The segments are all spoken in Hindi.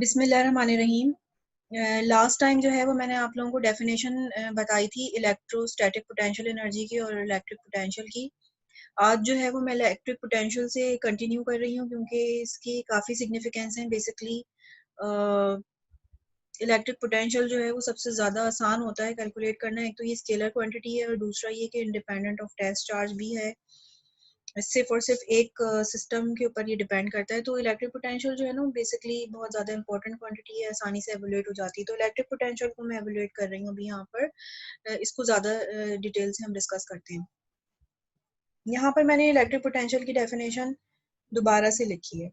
बिस्मिल्लाहिर्रहमानिर्रहीम। लास्ट टाइम जो है वो मैंने आप लोगों को डेफिनेशन बताई थी इलेक्ट्रोस्टैटिक पोटेंशियल एनर्जी की और इलेक्ट्रिक पोटेंशियल की। आज जो है वो मैं इलेक्ट्रिक पोटेंशियल से कंटिन्यू कर रही हूँ क्योंकि इसकी काफ़ी सिग्निफिकेंस है। बेसिकली इलेक्ट्रिक पोटेंशियल जो है वो सबसे ज़्यादा आसान होता है कैलकुलेट करना। एक तो ये स्केलर क्वांटिटी है और दूसरा ये कि इंडिपेंडेंट ऑफ टेस्ट चार्ज भी है। सिर्फ और सिर्फ एक सिस्टम के ऊपर ये डिपेंड करता है। तो इलेक्ट्रिक पोटेंशियल जो है ना बेसिकली बहुत ज़्यादा इंपॉर्टेंट क्वांटिटी है, आसानी से एवोल्यूट हो जाती है। तो इलेक्ट्रिक पोटेंशियल को मैं एवोल्यूट कर रही हूँ अभी यहाँ पर। इसको ज़्यादा डिटेल से हम डिस्कस करते हैं। यहाँ पर मैंने इलेक्ट्रिक पोटेंशियल की डेफिनेशन दोबारा से लिखी है।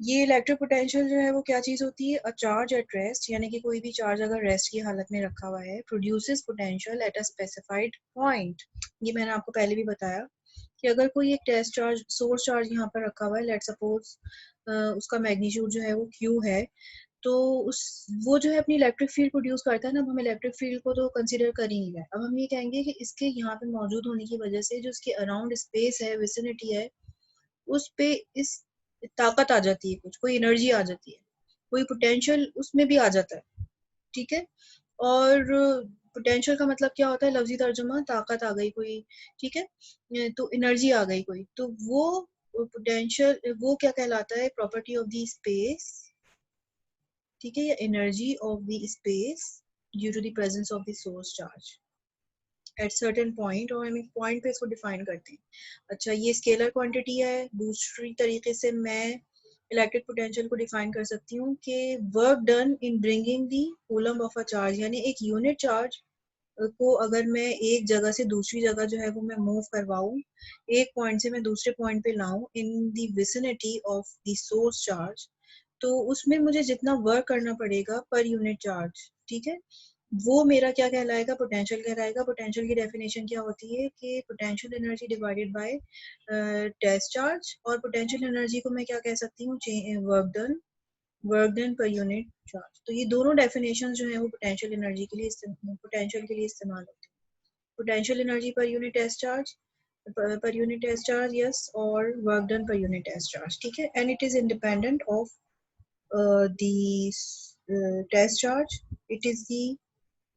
ये इलेक्ट्रिक पोटेंशियल जो है वो क्या चीज़ होती है? अ चार्ज एट रेस्ट, यानी कि कोई भी चार्ज अगर रेस्ट की हालत में रखा हुआ है, produces potential at a specified point. ये मैंने आपको पहले भी बताया कि अगर कोई एक टेस्ट चार्ज, सोर्स चार्ज यहाँ पर रखा हुआ है, लेट सपोज उसका मैग्नीट्यूड जो है वो Q है, तो उस वो जो है अपनी इलेक्ट्रिक फील्ड प्रोड्यूस करता है ना। अब हम इलेक्ट्रिक फील्ड को तो कंसीडर कर ही नहीं रहे। अब हम ये कहेंगे कि इसके यहाँ पे मौजूद होने की वजह से जो उसके अराउंड स्पेस है, विसिनिटी है, उस पे इस ताकत आ जाती है, कुछ कोई एनर्जी आ जाती है, कोई पोटेंशियल उसमें भी आ जाता है। ठीक है। और पोटेंशियल का मतलब क्या होता है? लफ्जी तर्जुमा ताकत आ गई कोई। ठीक है। तो एनर्जी आ गई कोई, तो वो पोटेंशियल वो क्या कहलाता है? Property of the space. ठीक है, या energy of the space due to the presence of the source charge at certain point. और हम एक पॉइंट पे इसको डिफाइन करते हैं। अच्छा, ये स्केलर क्वांटिटी है। दूसरी तरीके से मैं इलेक्ट्रिक पोटेंशियल को डिफाइन कर सकती हूँ कि work done in bringing the coulomb of a charge, यानी एक यूनिट चार्ज को अगर मैं एक जगह से दूसरी जगह जो है वो मैं मूव करवाऊँ, एक पॉइंट से मैं दूसरे पॉइंट पे लाऊं in the vicinity of the source charge, तो उसमें मुझे जितना वर्क करना पड़ेगा पर यूनिट चार्ज, ठीक है, वो मेरा क्या कहलाएगा? पोटेंशियल कहलाएगा। पोटेंशियल की डेफिनेशन क्या होती है कि potential energy divided by test charge. और पोटेंशियल एनर्जी को मैं क्या कह सकती हूँ? Work done per unit charge. तो ये दोनों डेफिनेशन जो है वो पोटेंशियल एनर्जी के लिए पोटेंशियल के लिए इस्तेमाल होती है। Potential energy per unit test charge, per unit test charge, yes, और work done per unit test charge. ठीक है। And it is independent of the test charge. It is the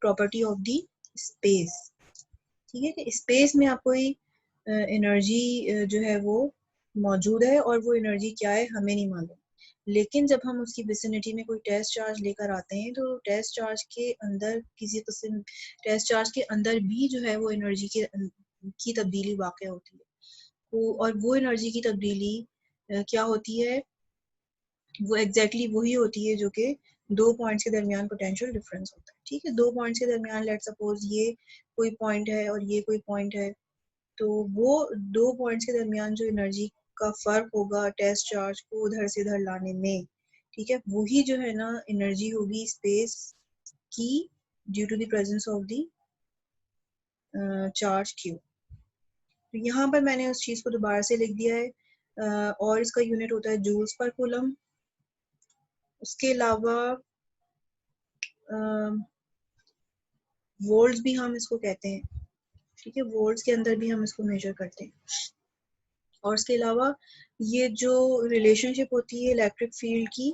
property of the space. ठीक है कि स्पेस में आप कोई एनर्जी जो है वो मौजूद है और वो एनर्जी क्या है हमें नहीं मालूम। लेकिन जब हम उसकी विसिनिटी में कोई टेस्ट चार्ज लेकर आते हैं तो टेस्ट चार्ज के अंदर किसी किस्म टेस्ट चार्ज के अंदर भी जो है वो एनर्जी की तब्दीली वाक़ होती है। और वो एनर्जी की तब्दीली क्या होती है? वो एग्जैक्टली वही होती है जो कि दो पॉइंट्स के दरमियान पोटेंशियल डिफरेंस होता है। ठीक है, दो पॉइंट्स के दरमियान लेट सपोज ये कोई पॉइंट है और ये कोई पॉइंट है, तो वो दो पॉइंट्स के दरमियान जो एनर्जी का फर्क होगा टेस्ट चार्ज को उधर से इधर लाने में, ठीक है, वही जो है ना एनर्जी होगी स्पेस की due to the presence of the charge Q. तो यहाँ पर मैंने उस चीज़ को दोबारा से लिख दिया है। और इसका यूनिट होता है जूल्स पर कूलम। उसके अलावा वोल्ट्स भी हम इसको कहते हैं। ठीक है, वोल्ट्स के अंदर भी हम इसको मेजर करते हैं। और इसके अलावा ये जो रिलेशनशिप होती है इलेक्ट्रिक फील्ड की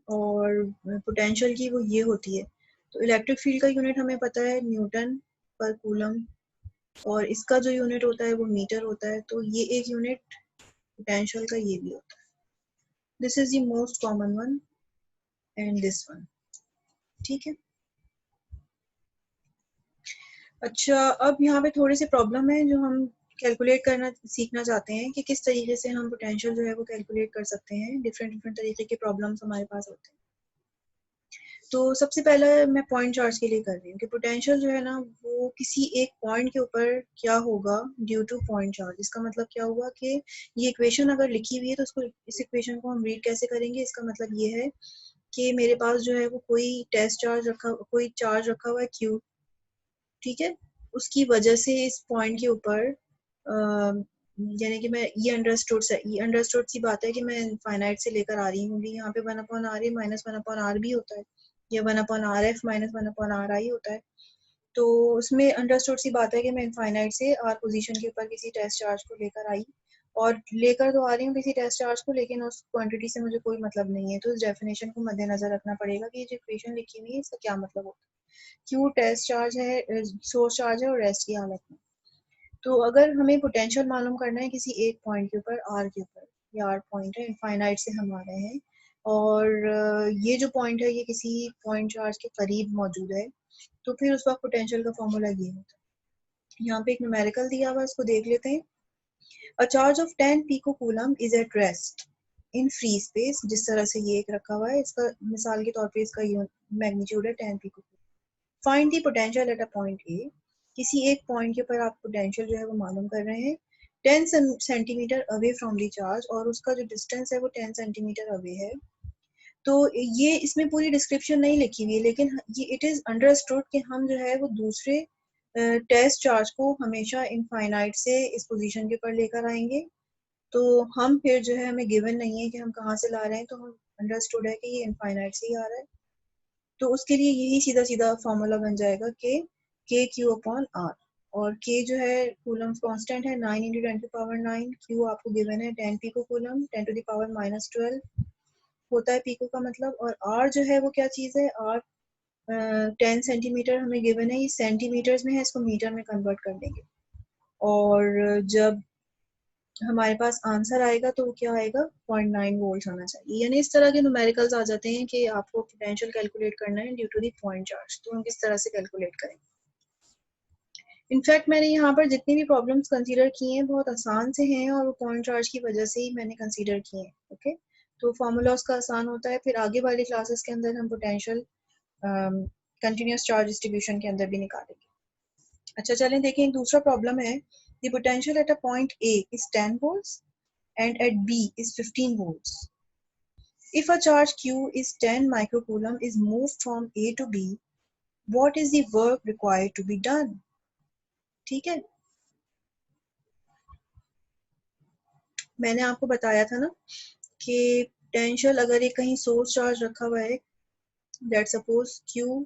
और पोटेंशियल की, वो ये होती है। तो इलेक्ट्रिक फील्ड का यूनिट हमें पता है न्यूटन पर कूलम, और इसका जो यूनिट होता है वो मीटर होता है। तो ये एक यूनिट पोटेंशियल का ये भी होता है। This is the most common one and this one. ठीक है। अच्छा, अब यहाँ पे थोड़ी सी प्रॉब्लम है जो हम कैलकुलेट करना सीखना चाहते हैं कि किस तरीके से हम पोटेंशियल जो है वो कैलकुलेट कर सकते हैं। डिफरेंट डिफरेंट तरीके के प्रॉब्लम्स हमारे पास होते हैं। तो सबसे पहले मैं पॉइंट चार्ज के लिए कर रही हूँ कि पोटेंशियल जो है ना वो किसी एक पॉइंट के ऊपर क्या होगा ड्यू टू पॉइंट चार्ज। इसका मतलब क्या हुआ कि ये इक्वेशन अगर लिखी हुई है तो उसको, इस इक्वेशन को हम रीड कैसे करेंगे? इसका मतलब ये है कि मेरे पास जो है वो कोई चार्ज रखा हुआ है Q। ठीक है, उसकी वजह से इस पॉइंट के ऊपर यानी कि मैं ये अंडरस्टूड सी बात है कि मैं इनफाइनाइट से लेकर आ रही हूँ। यहाँ पे 1/r माइनस 1/r भी होता है, या 1/rf माइनस 1/ri होता है। तो उसमें अंडरस्टूड सी बात है कि मैं इनफाइनाइट से r पोजीशन के ऊपर किसी टेस्ट चार्ज को लेकर आई और लेकर तो आ रही हूँ किसी टेस्ट चार्ज को, लेकिन उस क्वांटिटी से मुझे कोई मतलब नहीं है। तो इस डेफिनेशन को मद्देनजर रखना पड़ेगा कि ये जो इक्वेशन लिखी हुई है इसका क्या मतलब होता है। क्यू टेस्ट चार्ज है, सोर्स चार्ज है और रेस्ट की हालत में। तो अगर हमें पोटेंशियल मालूम करना है किसी एक पॉइंट के ऊपर, आर के ऊपर, ये आर पॉइंट है, इनफाइनाइट से हम आ रहे हैं, और ये जो पॉइंट है ये किसी पॉइंट चार्ज के करीब मौजूद है, तो फिर उस वक्त पोटेंशियल का फॉर्मूला ये होता है। यहाँ पे एक न्यूमेरिकल दिया हुआ है, इसको देख लेते हैं। A charge of 10 picocoulomb is at rest in free space। जिस तरह से ये एक रखा हुआ है, इसका मिसाल के तौर पे इसका मैग्नीट्यूड है 10 picocoulomb. Find the potential at a point A. किसी एक पॉइंट के ऊपर आप पोटेंशियल जो है वो मालूम कर रहे हैं 10 centimetre away from the charge, और उसका जो डिस्टेंस है वो 10 सेंटीमीटर अवे है। तो ये इसमें पूरी डिस्क्रिप्शन नहीं लिखी हुई है, लेकिन ये इट इज अंडरस्टूड कि हम जो है वो दूसरे टेस्ट चार्ज को हमेशा इनफाइनाइट से इस पोजीशन के ऊपर लेकर आएंगे। तो हम फिर जो है, हमें गिवन नहीं है कि हम कहाँ से ला रहे हैं, तो हम अंडरस्टूड है कि ये इनफाइनाइट से ही आ रहा है। तो उसके लिए यही सीधा सीधा फॉर्मूला बन जाएगा के क्यू अपॉन आर। और के जो है कूलम्स कांस्टेंट है, 9 इंटू 10 टू पावर 9। क्यू आपको गिवन है 10 pico coulomb, 10 to the power -12 होता है पिको का मतलब। और आर जो है वो क्या चीज़ है, आर 10 सेंटीमीटर हमें गिवन है, ये सेंटीमीटर्स में है, इसको मीटर में कन्वर्ट कर देंगे। और जब हमारे पास आंसर आएगा तो क्या आएगा, 0.9 वोल्ट होना चाहिए। यानी इस तरह के न्यूमेरिकल्स आ जाते हैं कि आपको पोटेंशियल कैलकुलेट करना है due to the point charge, तो हम किस तरह से कैलकुलेट करें। इनफैक्ट मैंने यहाँ पर जितनी भी प्रॉब्लम्स कंसीडर किए हैं बहुत आसान से हैं, और वो पॉइंट चार्ज की वजह से ही मैंने कंसीडर किए हैं। ओके, तो फॉर्मूला उसका आसान होता है, फिर आगे वाली क्लासेस के अंदर हम पोटेंशियल कंटिन्यूस चार्ज डिस्ट्रीब्यूशन के अंदर भी निकालेंगे। अच्छा चलें देखें, एक दूसरा प्रॉब्लम है। The potential at a point A is 10 volts and at B is 15 volts. If a charge Q is 10 microcoulomb is moved from A to B, what is the work required to be done? ठीक है, मैंने आपको बताया था ना कि पोटेंशियल अगर एक कहीं सोर्स चार्ज रखा हुआ है, let suppose Q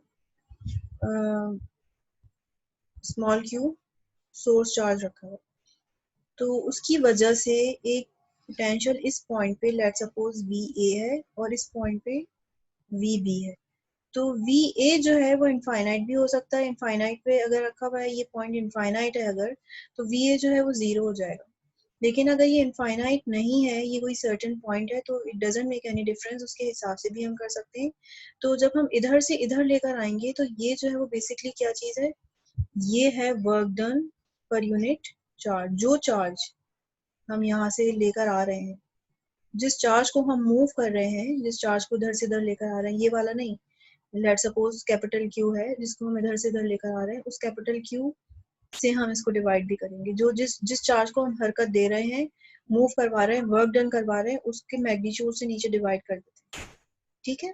small Q source charge रखा हुआ है, तो उसकी वजह से एक पोटेंशियल इस पॉइंट पे लेट सपोज VA है और इस पॉइंट पे VB है। तो VA जो है वो इनफाइनाइट भी हो सकता है। इनफाइनाइट पे अगर रखा हुआ है, ये पॉइंट इनफाइनाइट है अगर, तो VA जो है वो 0 हो जाएगा। लेकिन अगर ये इनफाइनाइट नहीं है, ये कोई सर्टेन पॉइंट है, तो it doesn't make any difference, उसके हिसाब से भी हम कर सकते हैं। तो जब हम इधर से इधर लेकर आएंगे तो ये जो है वो बेसिकली क्या चीज़ है, ये है work done per unit charge. जो चार्ज हम यहाँ से लेकर आ रहे हैं, जिस चार्ज को हम मूव कर रहे हैं, जिस चार्ज को इधर से इधर लेकर आ रहे हैं, ये वाला नहीं, लेट सपोज कैपिटल क्यू है जिसको हम इधर से इधर लेकर आ रहे हैं, उस कैपिटल क्यू से हम इसको डिवाइड भी करेंगे। जो जिस जिस चार्ज को हम हरकत दे रहे हैं, मूव करवा रहे हैं, वर्क डन करवा रहे हैं, उसके मैग्नीट्यूड से नीचे डिवाइड कर देते हैं। ठीक है,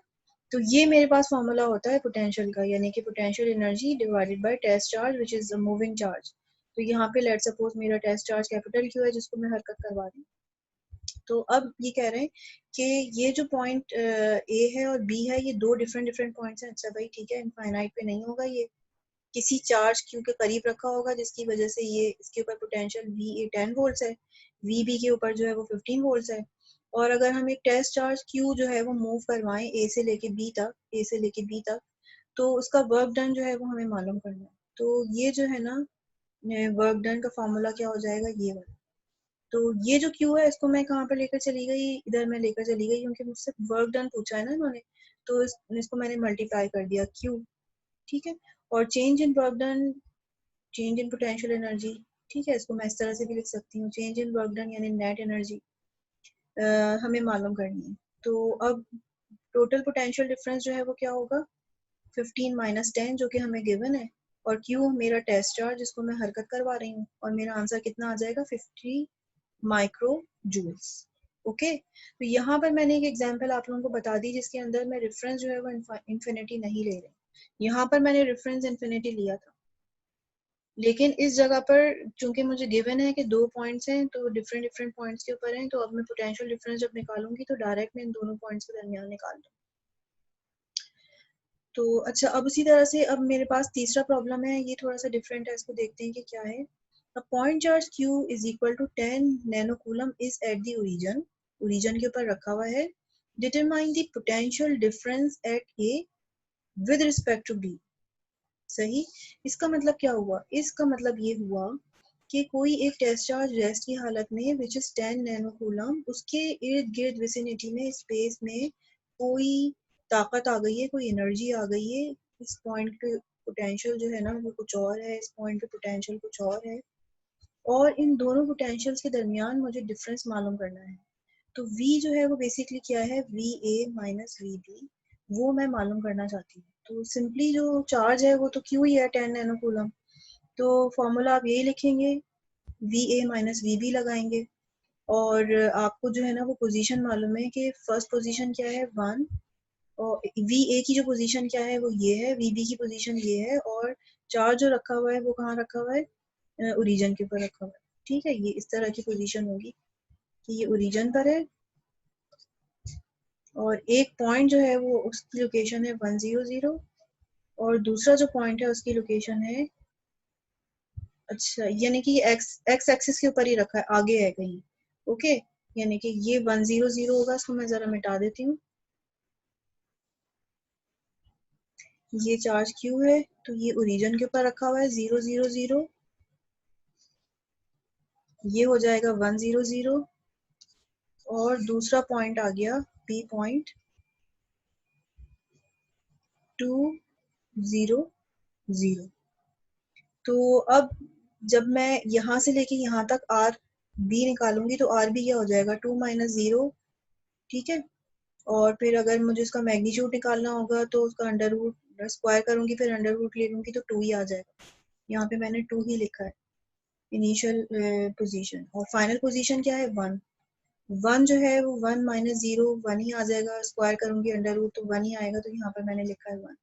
तो ये मेरे पास फॉर्मूला होता है पोटेंशियल का, यानी कि potential energy divided by test charge which is a moving charge. तो यहाँ पे लेट सपोज मेरा टेस्ट चार्ज कैपिटल क्यू है जिसको मैं हरकत करवा रही हूँ। तो अब ये कह रहे हैं कि ये जो पॉइंट ए है और बी है, ये दो डिफरेंट डिफरेंट पॉइंट्स हैं। अच्छा भाई ठीक है, इनफाइनाइट पे नहीं होगा, ये किसी चार्ज क्यू के करीब रखा होगा जिसकी वजह से ये इसके ऊपर पोटेंशियल VA 10 वोल्ट्स है, VB के ऊपर जो है वो 15 वोल्ट्स है। और अगर हम एक टेस्ट चार्ज Q जो है वो मूव करवाएं A से लेके B तक, A से लेके B तक, तो उसका वर्क डन जो है वो हमें मालूम करना है। तो ये जो है ना, वर्क डन का फॉर्मूला क्या हो जाएगा, ये वाला। तो ये जो क्यू है इसको मैं कहाँ पर लेकर चली गई, इधर मैं लेकर चली गई क्योंकि मुझसे वर्क डन पूछा है ना इन्होंने, तो इसको मैंने मल्टीप्लाई कर दिया क्यू। ठीक है, और change in work done, change in potential energy. ठीक है, इसको मैं इस तरह से भी लिख सकती हूँ, चेंज इन वर्क डन यानी नेट एनर्जी हमें मालूम करनी है। तो अब टोटल पोटेंशियल डिफरेंस जो है वो क्या होगा, 15 माइनस 10 जो कि हमें गिवन है, और क्यू मेरा टेस्ट चार्ज जिसको मैं हरकत करवा रही हूँ, और मेरा आंसर कितना आ जाएगा, 50 माइक्रो जूल्स। ओके, तो यहाँ पर मैंने एक एग्जांपल आप लोगों को बता दी जिसके अंदर मैं रेफरेंस जो है वो इन्फिनिटी नहीं ले रही। यहाँ पर मैंने रेफरेंस इन्फिनिटी लिया था, लेकिन इस जगह पर चूंकि मुझे गिवन है कि दो पॉइंट्स हैं, तो डिफरेंट डिफरेंट पॉइंट्स के ऊपर हैं, तो अब मैं पोटेंशियल डिफरेंस जब निकालूंगी तो डायरेक्ट मैं इन दोनों पॉइंट्स के दरमियान निकाल दूँ। तो अच्छा, अब उसी तरह से अब मेरे पास तीसरा प्रॉब्लम है, ये थोड़ा सा डिफरेंट है, इसको देखते हैं कि क्या है। A point charge q is equal to 10 nanocoulomb is at the origin के ऊपर रखा हुआ है. Determine the potential difference at A with respect to B. सही. इसका मतलब क्या हुआ? इसका मतलब ये हुआ कि कोई एक टेस्ट चार्ज रेस्ट की हालत में विच इज 10 नैनोकूलम, उसके इर्द गिर्द विसिनिटी में स्पेस में कोई ताकत आ गई है, कोई एनर्जी आ गई है. इस पॉइंट पे पोटेंशियल जो है ना वो कुछ और है, इस पॉइंट पे पोटेंशियल कुछ और है, और इन दोनों पोटेंशियल्स के दरमियान मुझे डिफरेंस मालूम करना है. तो V जो है वो बेसिकली क्या है, VA माइनस VB, वो मैं मालूम करना चाहती हूँ. तो सिंपली जो चार्ज है वो तो Q ही है 10 नैनोकूलम. तो फॉर्मूला आप यही लिखेंगे, VA माइनस VB लगाएंगे, और आपको जो है ना वो पोजीशन मालूम है कि फर्स्ट पोजीशन क्या है 1, और VA की जो पोजीशन क्या है वो ये है, VB की पोजीशन ये है, और चार्ज जो रखा हुआ है वो कहाँ रखा हुआ है, ओरिजिन के ऊपर रखा हुआ है. ठीक है, ये इस तरह की पोजीशन होगी कि ये ओरिजिन पर है, और एक पॉइंट जो है वो उसकी लोकेशन है 100, और दूसरा जो पॉइंट है उसकी लोकेशन है, अच्छा यानी कि एक्स एक्सिस के ऊपर ही रखा है, आगे है कहीं. ओके, यानी कि ये 100 होगा. इसको मैं जरा मिटा देती हूँ. ये चार्ज क्यू है, तो ये ओरिजिन के ऊपर रखा हुआ है 000, ये हो जाएगा 100, और दूसरा पॉइंट आ गया पी पॉइंट 200. तो अब जब मैं यहाँ से लेके यहाँ तक आर बी निकालूंगी तो आर बी क्या हो जाएगा, 2 माइनस 0. ठीक है, और फिर अगर मुझे उसका मैग्नीट्यूड निकालना होगा तो उसका अंडर रूट स्क्वायर करूंगी, फिर अंडर रूट ले लूंगी तो 2 ही आ जाएगा. यहाँ पे मैंने 2 ही लिखा है इनिशियल पोजीशन, और फाइनल पोजीशन क्या है 1. 1 जो है वो 1 माइनस 0 1 ही आ जाएगा, स्क्वायर करूंगी अंडर रूट तो 1 ही आएगा, तो यहाँ पे मैंने लिखा है 1.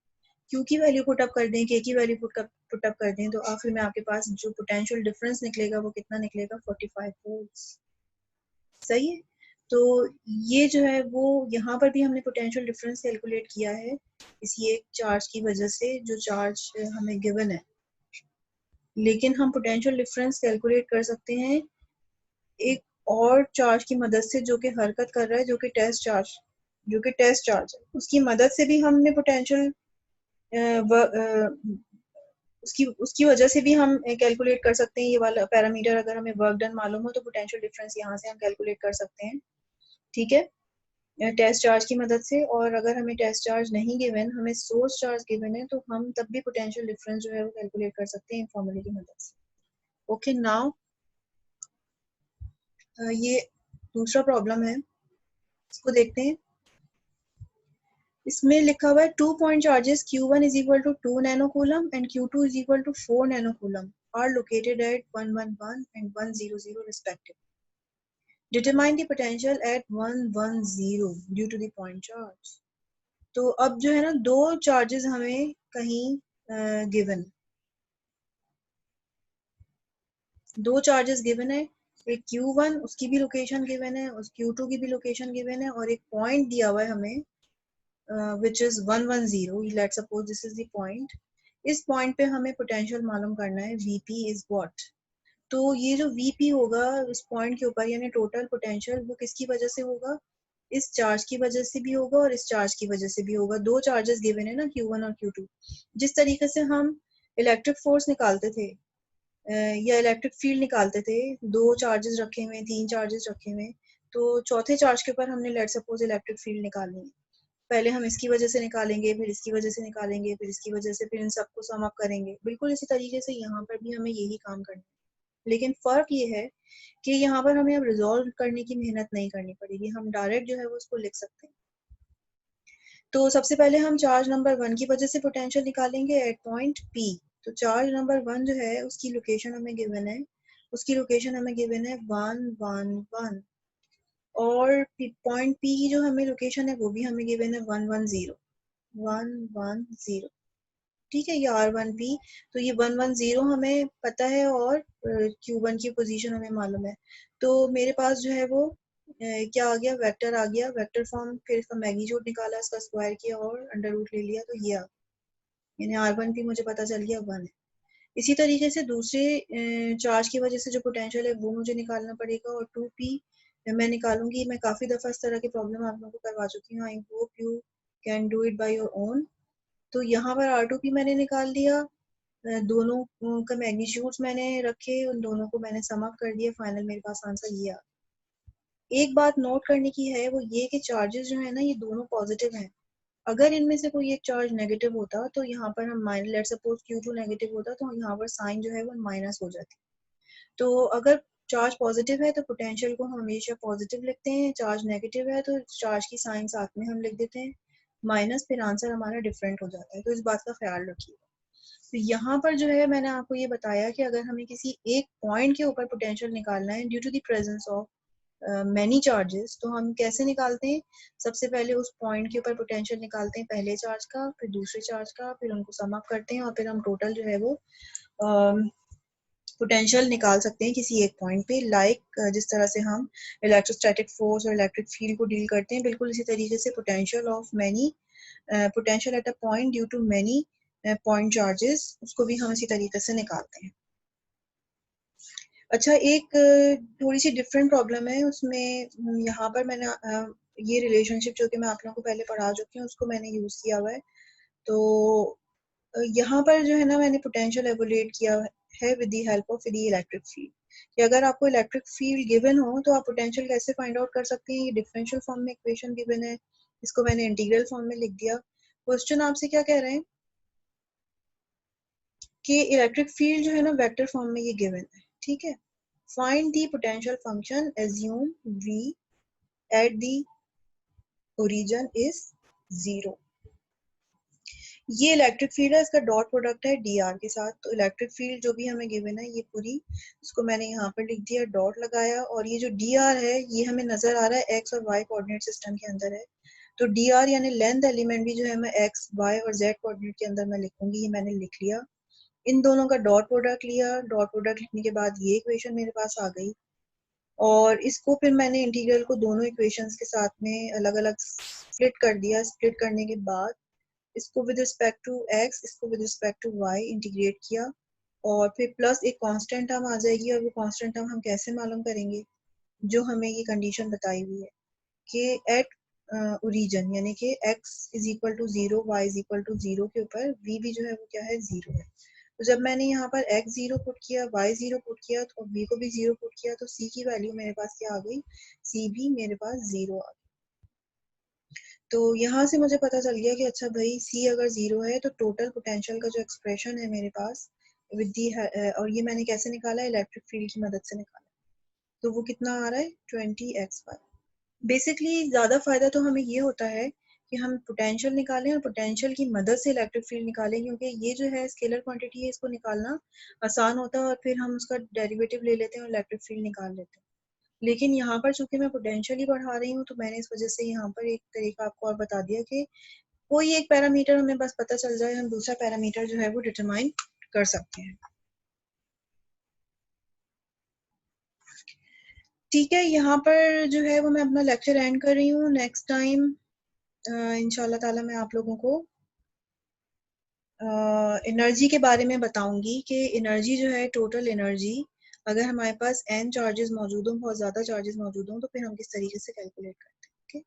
क्यू की वैल्यू पुट अप कर दें, के की वैल्यू पुट अप कर दें, तो आखिर में आपके पास जो पोटेंशियल डिफरेंस निकलेगा वो कितना निकलेगा, 45 वोल्ट्स. सही है. तो ये जो है वो यहाँ पर भी हमने पोटेंशियल डिफरेंस कैलकुलेट किया है इसी एक चार्ज की वजह से जो चार्ज हमें गिवन है. लेकिन हम पोटेंशियल डिफरेंस कैलकुलेट कर सकते हैं एक और चार्ज की मदद से जो कि हरकत कर रहा है, जो कि टेस्ट चार्ज है, उसकी मदद से भी हमने पोटेंशियल उसकी वजह से भी हम कैलकुलेट कर सकते हैं ये वाला पैरामीटर. अगर हमें वर्क डन मालूम हो तो पोटेंशियल डिफरेंस यहाँ से हम कैलकुलेट कर सकते हैं. ठीक है, टेस्ट चार्ज की मदद से. और अगर हमें टेस्ट चार्ज नहीं गिवन, हमें सोर्स चार्ज गिवन है, तो हम तब भी पोटेंशियल डिफरेंस जो है वो कैलकुलेट कर सकते हैं इन फॉर्मूले की मदद से. ओके, नाउ ये दूसरा प्रॉब्लम है, इसको देखते हैं. इसमें लिखा हुआ है 2 point charges Q1 is equal to 2 nanocoulomb and Q2 is equal to 4 nanocoulomb are located at 111 and 100 respectively. Determine the potential at 110 due to the point charge. तो अब जो है ना दो चार्जेस हमें कहीं गिवन, दो चार्जेस गिवन है, एक Q1 उसकी भी लोकेशन गिवन है, उस Q2 की भी लोकेशन गिवन है, और एक पॉइंट दिया हुआ है हमें which is 110. Let's suppose this is the point. इस पॉइंट पे हमें पोटेंशियल मालूम करना है, Vp is what. तो ये जो Vp होगा इस पॉइंट के ऊपर, यानी टोटल पोटेंशियल, वो किसकी वजह से होगा, इस चार्ज की वजह से भी होगा और इस चार्ज की वजह से भी होगा. दो चार्जेस गिवन है ना, Q1 और Q2. जिस तरीके से हम इलेक्ट्रिक फोर्स निकालते थे या इलेक्ट्रिक फील्ड निकालते थे, दो चार्जेस रखे हुए, तीन चार्जेस रखे हुए, तो चौथे चार्ज के ऊपर हमने लेट सपोज इलेक्ट्रिक फील्ड निकालनी है. पहले हम इसकी वजह से निकालेंगे, फिर इसकी वजह से निकालेंगे, फिर इसकी वजह से, फिर इन सबको सम अप करेंगे. बिल्कुल इसी तरीके से यहाँ पर भी हमें यही काम करना है. लेकिन फर्क ये है कि यहाँ पर हमें अब रिजॉल्व करने की मेहनत नहीं करनी पड़ेगी, हम डायरेक्ट जो है वो उसको लिख सकते हैं. तो सबसे पहले हम चार्ज नंबर 1 की वजह से पोटेंशियल निकालेंगे एट पॉइंट P. तो चार्ज नंबर 1 जो है उसकी लोकेशन हमें गिवन है, उसकी लोकेशन हमें गिवन है 111, और पॉइंट P की जो हमें लोकेशन है वो भी हमें गिवन है 110. ठीक है, ये R1P. तो ये 110 हमें पता है, और Q1 की पोजीशन हमें मालूम है. तो मेरे पास जो है वो क्या आ गया, वेक्टर आ गया, वेक्टर फॉर्म. फिर इसका मैग्नीट्यूड निकाला, इसका स्क्वायर किया और अंडर रूट ले लिया, तो ये आ, यानी R1P मुझे पता चल गया 1 है. इसी तरीके से दूसरे चार्ज की वजह से जो पोटेंशियल है वो मुझे निकालना पड़ेगा, और 2p मैं निकालूंगी। मैं काफ़ी दफ़ा इस तरह की प्रॉब्लम आप लोगों को करवा चुकी हूँ। I hope you can do it by your own. तो यहाँ पर R2p मैंने निकाल दिया, दोनों का मैग्नीट्यूड्स मैंने रखे, उन दोनों को मैंने सम अप कर दिया, फाइनल मेरे पास आंसर ये आ। एक बात नोट करने की है वो ये कि चार्जेस जो है ना ये दोनों पॉजिटिव हैं। अगर इनमें से कोई एक चार्ज नेगेटिव होता तो यहाँ पर हम minus, let's suppose Q2 negative होता तो यहाँ पर साइन जो है वो माइनस हो जाती। तो अगर चार्ज पॉजिटिव है तो पोटेंशियल को हम हमेशा पॉजिटिव लिखते हैं, चार्ज नेगेटिव है तो चार्ज की साइन साथ में हम लिख देते हैं माइनस, फिर आंसर हमारा डिफरेंट हो जाता है। तो इस बात का ख्याल रखिएगा। तो यहाँ पर जो है मैंने आपको ये बताया कि अगर हमें किसी एक पॉइंट के ऊपर पोटेंशियल निकालना है due to the presence of many charges, तो हम कैसे निकालते हैं। सबसे पहले उस पॉइंट के ऊपर पोटेंशियल निकालते हैं, पहले चार्ज का, फिर दूसरे चार्ज का, फिर उनको सम अप करते हैं और फिर हम टोटल जो है वो पोटेंशियल निकाल सकते हैं किसी एक पॉइंट पे। जिस तरह से हम इलेक्ट्रोस्टैटिक फोर्स और इलेक्ट्रिक फील्ड को डील करते हैं, बिल्कुल इसी तरीके से potential of many potential at a point due to many point charges, उसको भी हम इसी तरीके से निकालते हैं। अच्छा, एक थोड़ी सी डिफरेंट प्रॉब्लम है उसमें। यहाँ पर मैंने ये रिलेशनशिप जो कि मैं आप लोगों को पहले पढ़ा चुकी हूँ उसको मैंने यूज किया हुआ है। तो यहाँ पर जो है ना मैंने पोटेंशियल एवोल्यूट किया है with the help of the electric field, कि अगर आपको इलेक्ट्रिक फील्ड गिवन हो तो आप पोटेंशियल कैसे फाइंड आउट कर सकते हैं। ये डिफरेंशियल फॉर्म में इक्वेशन गिवन है, इसको मैंने इंटीग्रल फॉर्म में लिख दिया। क्वेश्चन आपसे क्या कह रहे हैं कि इलेक्ट्रिक फील्ड जो है ना वेक्टर फॉर्म में ये गिवन है, ठीक है। Find the potential function, assume V at the origin is 0। ये इलेक्ट्रिक फील्ड है, इसका डॉट प्रोडक्ट है dr के साथ। तो इलेक्ट्रिक फील्ड जो भी हमें गिवन है ये पूरी, इसको मैंने यहाँ पर लिख दिया, डॉट लगाया, और ये जो dr है ये हमें नजर आ रहा है x और y कोऑर्डिनेट सिस्टम के अंदर है। तो dr यानी लेंथ एलिमेंट भी जो है मैं x, y और z कोऑर्डिनेट के अंदर मैं लिखूंगी, ये मैंने लिख लिया। इन दोनों का डॉट प्रोडक्ट लिया, डॉट प्रोडक्ट लिखने के बाद ये इक्वेशन मेरे पास आ गई, और इसको फिर मैंने इंटीग्रल को दोनों इक्वेशंस के साथ में अलग अलग स्प्लिट कर दिया। स्प्लिट करने के बाद इसको विद रिस्पेक्ट टू x, इसको with respect to y integrate किया, और फिर प्लस एक कांस्टेंट टर्म आ जाएगी। और वो कांस्टेंट टर्म हम कैसे मालूम करेंगे, जो हमें ये कंडीशन बताई हुई है कि एट ओरिजिन यानी कि x is equal to 0, y is equal to 0 के ऊपर v भी जो है वो क्या है, 0 है। तो जब मैंने यहाँ पर x 0 पुट किया, y 0 पुट किया और v को भी 0 पुट किया, तो c की वैल्यू मेरे पास क्या आ गई, c भी मेरे पास 0 आ गई। तो यहाँ से मुझे पता चल गया कि अच्छा भाई c अगर 0 है तो टोटल पोटेंशियल का जो एक्सप्रेशन है मेरे पास विद दी, और ये मैंने कैसे निकाला, इलेक्ट्रिक फील्ड की मदद से निकाला। तो वो कितना आ रहा है, 20xy। बेसिकली ज़्यादा फायदा तो हमें ये होता है कि हम पोटेंशियल निकालें और पोटेंशियल की मदद से इलेक्ट्रिक फील्ड निकालें, क्योंकि ये जो है स्केलर क्वांटिटी है, इसको निकालना आसान होता है और फिर हम उसका डेरिवेटिव ले लेते हैं और इलेक्ट्रिक फील्ड निकाल लेते हैं। लेकिन यहाँ पर चूंकि मैं पोटेंशियल ही बढ़ा रही हूँ तो मैंने इस वजह से यहाँ पर एक तरीका आपको और बता दिया कि कोई एक पैरामीटर हमें बस पता चल जाए, हम दूसरा पैरामीटर जो है वो डिटरमाइन कर सकते हैं। ठीक है, यहाँ पर जो है वो मैं अपना लेक्चर एंड कर रही हूँ। नेक्स्ट टाइम इंशाल्लाह ताला मैं आप लोगों को एनर्जी के बारे में बताऊंगी कि एनर्जी जो है, टोटल एनर्जी, अगर हमारे पास n चार्जेस मौजूद हों, बहुत ज़्यादा चार्जेस मौजूद हों, तो फिर हम किस तरीके से कैलकुलेट करते हैं। ओके,